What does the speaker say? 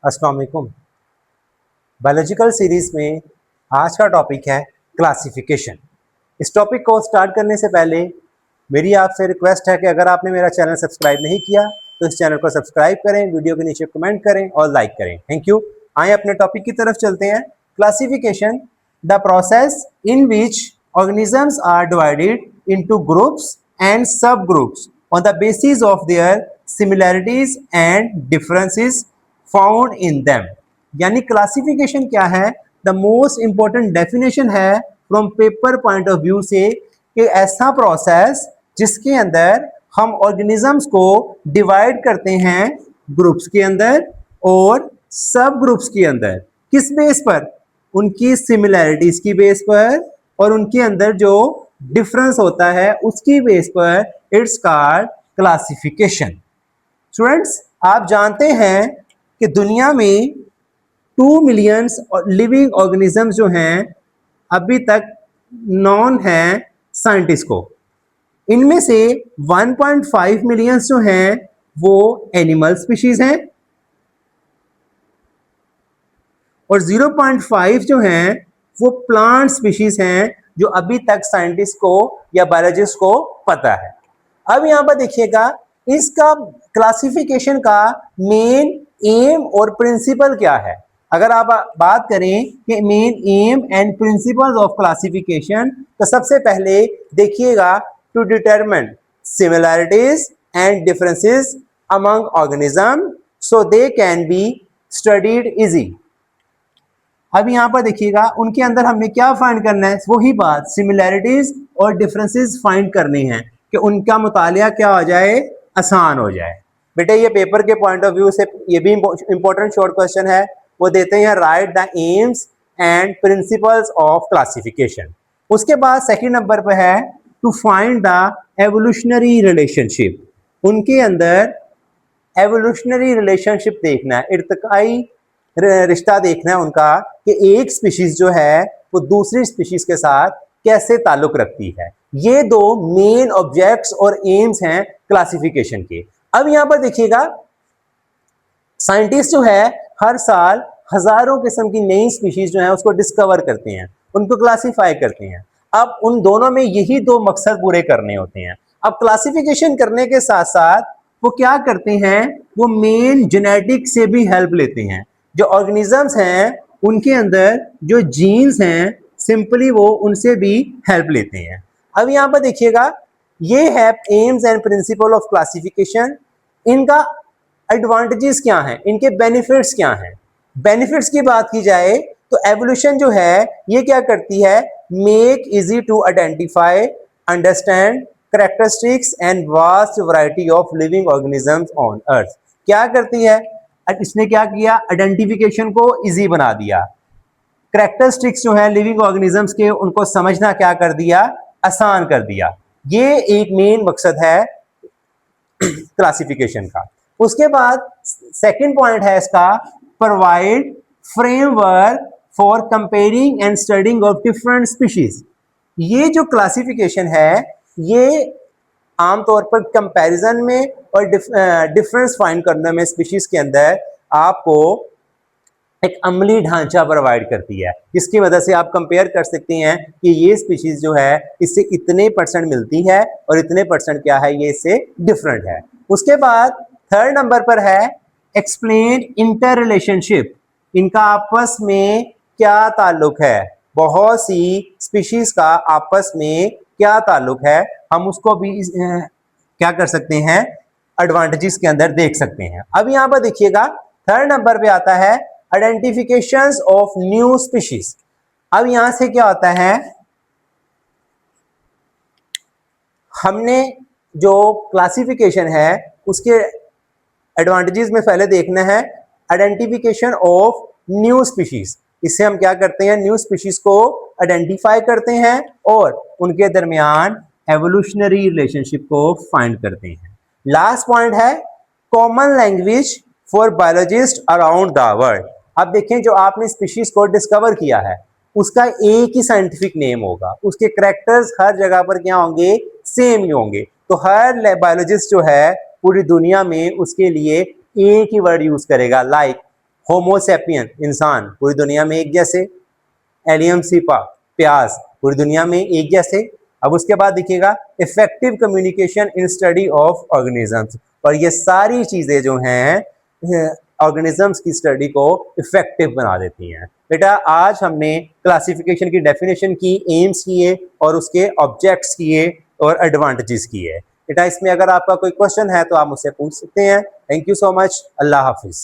अस्सलाम वालेकुम। Biological series में आज का टॉपिक है क्लासिफिकेशन। इस टॉपिक को स्टार्ट करने से पहले मेरी आपसे रिक्वेस्ट है कि अगर आपने मेरा चैनल सब्सक्राइब नहीं किया तो इस चैनल को सब्सक्राइब करें, वीडियो के नीचे कमेंट करें और लाइक करें। Thank you. आइए अपने टॉपिक की तरफ चलते हैं। Classification, the process in which organisms are divided into groups and sub groups on the basis of their similarities and differences found in them. यानी क्लासिफिकेशन क्या है? द मोस्ट इंपॉर्टेंट डेफिनेशन है from paper point of view से कि ऐसा process जिसके अंदर हम ऑर्गेनिजम्स को डिवाइड करते हैं ग्रुप्स के अंदर और सब ग्रुप्स के अंदर। किस बेस पर? उनकी सिमिलैरिटीज की बेस पर और उनके अंदर जो डिफरेंस होता है उसकी बेस पर। It's called classification. स्टूडेंट्स, आप जानते हैं कि दुनिया में 2 मिलियंस लिविंग ऑर्गेनिजम्स जो हैं अभी तक नॉन हैं साइंटिस्ट को। इनमें से 1.5 मिलियंस जो हैं वो एनिमल स्पीशीज हैं और 0.5 जो हैं वो प्लांट स्पीशीज हैं जो अभी तक साइंटिस्ट को या बायोलॉजिस्ट को पता है। अब यहां पर देखिएगा, इसका क्लासिफिकेशन का मेन एम और प्रिंसिपल क्या है। अगर आप बात करें कि main aim and principles of classification, तो सबसे पहले देखिएगा to determine similarities and differences among organism so they can be studied easy. अब यहां पर देखिएगा उनके अंदर हमने क्या फाइंड करना है, वही बात सिमिलैरिटीज और डिफरेंसेस फाइंड करनी है कि उनका मुतालिया क्या हो जाए, आसान हो जाए। बेटे ये पेपर के पॉइंट ऑफ व्यू से ये भी इंपॉर्टेंट शॉर्ट क्वेश्चन है। वो देते हैं right the aims and principles of classification. उसके बाद सेकंड नंबर पर है to find the evolutionary relationship. उनके अंदर एवोल्यूशनरी रिलेशनशिप देखना है, इर्तिकाई रिश्ता देखना है उनका कि एक स्पीशीज जो है वो दूसरी स्पीशीज के साथ कैसे ताल्लुक रखती है। ये दो मेन ऑब्जेक्ट्स और एम्स हैं क्लासिफिकेशन के। अब यहां पर देखिएगा, साइंटिस्ट जो है हर साल हजारों किस्म की नई स्पीशीज जो है उसको डिस्कवर करते हैं, उनको क्लासिफाई करते हैं। अब उन दोनों में यही दो मकसद पूरे करने होते हैं। अब क्लासिफिकेशन करने के साथ साथ वो क्या करते हैं, वो मेन जेनेटिक से भी हेल्प लेते हैं। जो ऑर्गेनिजम्स हैं उनके अंदर जो जीन्स हैं, सिंपली वो उनसे भी हेल्प लेते हैं। अब यहां पर देखिएगा, ये है AIIMS and principle of classification. इनका एडवांटेजेस क्या हैं, इनके बेनिफिट्स क्या हैं। बेनिफिट्स की बात की जाए तो एवोल्यूशन जो है ये क्या करती है, make easy to identify, understand characteristics and vast variety of living organisms on earth. क्या करती है, इसने क्या किया, आइडेंटिफिकेशन को इजी बना दिया। कैरेक्टरिस्टिक्स जो है लिविंग ऑर्गेनिजम्स के उनको समझना क्या कर दिया, आसान कर दिया। ये एक मेन मकसद है क्लासिफिकेशन का। उसके बाद सेकंड पॉइंट है इसका, provide framework for comparing and studying of different species. ये जो क्लासिफिकेशन है ये आमतौर पर कंपैरिजन में और डिफरेंस फाइंड करने में स्पीशीज के अंदर आपको एक अमली ढांचा प्रोवाइड करती है, जिसकी वजह से आप कंपेयर कर सकते हैं कि ये स्पीशीज जो है इससे इतने परसेंट मिलती है और इतने परसेंट क्या है ये इससे डिफरेंट है। उसके बाद थर्ड नंबर पर है एक्सप्लेन इंटर रिलेशनशिप। इनका आपस में क्या ताल्लुक है, बहुत सी स्पीशीज का आपस में क्या ताल्लुक है, हम उसको भी क्या कर सकते हैं, एडवांटेजेस के अंदर देख सकते हैं। अब यहां पर देखिएगा थर्ड नंबर पे आता है आइडेंटिफिकेशंस ऑफ न्यू स्पीशीज। अब यहां से क्या होता है, हमने जो क्लासिफिकेशन है उसके एडवांटेजेस में पहले देखना है आइडेंटिफिकेशन ऑफ न्यू स्पीशीज। इससे हम क्या करते हैं, न्यू स्पीशीज को आइडेंटिफाई करते हैं और उनके दरमियान एवोल्यूशनरी रिलेशनशिप को फाइंड करते हैं। लास्ट पॉइंट है common language for biologist around the world. अब देखें, जो आपने स्पीशीज को डिस्कवर किया है उसका एक ही साइंटिफिक नेम होगा, उसके कैरेक्टर्स हर जगह पर क्या होंगे, सेम ही होंगे। तो हर बायोलॉजिस्ट जो है पूरी दुनिया में उसके लिए एक ही वर्ड यूज करेगा, लाइक होमोसेपियन इंसान पूरी दुनिया में एक जैसे, एलियम सीपा प्याज पूरी दुनिया में एक जैसे। अब उसके बाद देखिएगा effective communication in study of organisms, और ये सारी चीजें जो हैं ऑर्गेनिजम्स की स्टडी को इफेक्टिव बना देती हैं। बेटा आज हमने क्लासिफिकेशन की डेफिनेशन की, एम्स किए और उसके ऑब्जेक्ट्स किए और एडवांटेजेस किए। बेटा इसमें अगर आपका कोई क्वेश्चन है तो आप मुझसे पूछ सकते हैं। Thank you so much. Allah Hafiz.